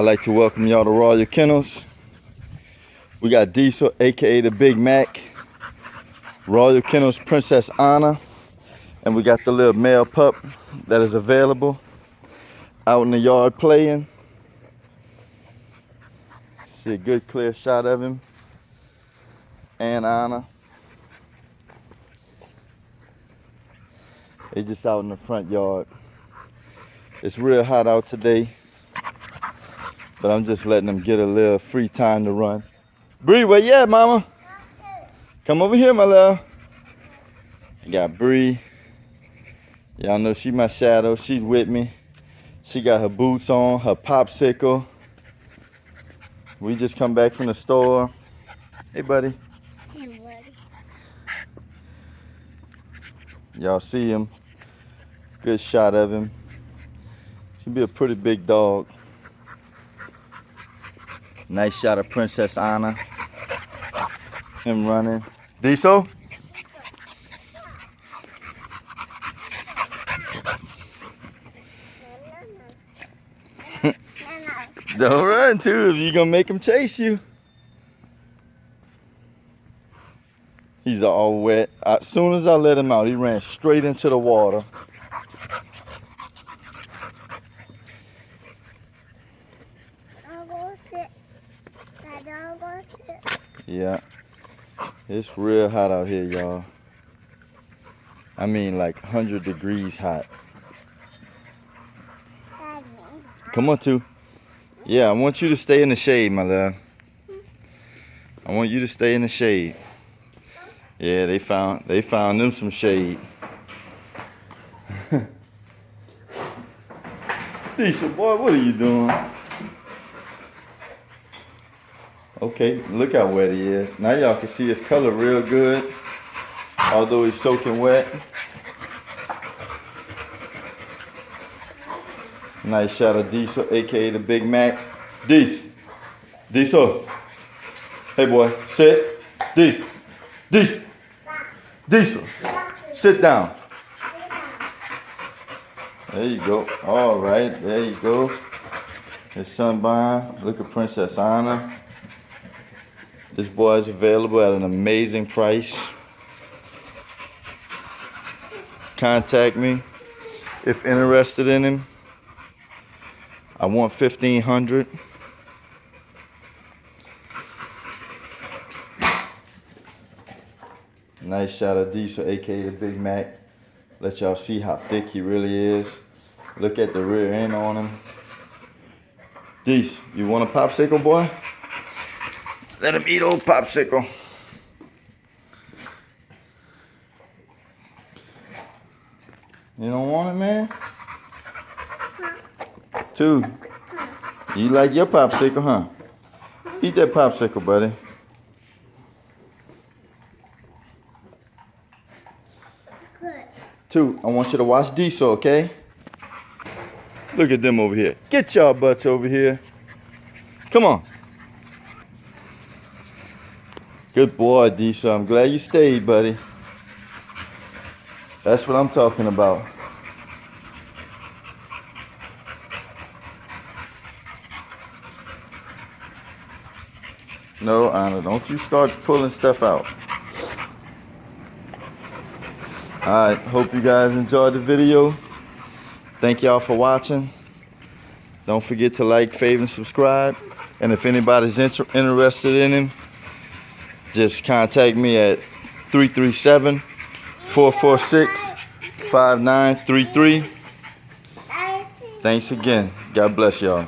I'd like to welcome y'all to Royal Kennels. We got Diesel, aka the Big Mac, Royal Kennels Princess Anna, and we got the little male pup that is available out in the yard playing. See a good clear shot of him and Anna. They just out in the front yard. It's real hot out today, but I'm just letting them get a little free time to run. Bree, where you at, mama? Come over here, my love. I got Bree. Y'all know she my shadow. She's with me. She got her boots on, her popsicle. We just come back from the store. Hey, buddy. Hey, buddy. Y'all see him. Good shot of him. Should be a pretty big dog. Nice shot of Princess Anna. Him running. Diesel? Don't run too if you're gonna make him chase you. He's all wet. As soon as I let him out, he ran straight into the water. I'll go sit. I'll go sit. Yeah. It's real hot out here, y'all. I mean like 100 degrees hot. Come on, too. Yeah, I want you to stay in the shade, my love. I want you to stay in the shade. Yeah, they found them some shade. Diesel boy, what are you doing? Okay, look how wet he is. Now y'all can see his color real good, although he's soaking wet. Nice shot of Diesel, aka the Big Mac. Diesel. Hey boy, sit. Diesel. Sit down. There you go. All right, there you go. His sunburn. Look at Princess Anna. This boy is available at an amazing price. Contact me if interested in him. I want $1,500. Nice shot of Diesel, aka the Big Mac. Let y'all see how thick he really is. Look at the rear end on him. Diesel, you want a popsicle, boy? Let him eat old popsicle. You don't want it, man? Two. You like your popsicle, huh? Eat that popsicle, buddy. Good. Two, I want you to watch Diesel, okay? Look at them over here. Get y'all butts over here. Come on. Good boy, Diesel. I'm glad you stayed, buddy. That's what I'm talking about. No, Anna, don't you start pulling stuff out. Alright, hope you guys enjoyed the video. Thank y'all for watching. Don't forget to like, favorite, and subscribe. And if anybody's interested in him, just contact me at 337-446-5933. Thanks again. God bless y'all.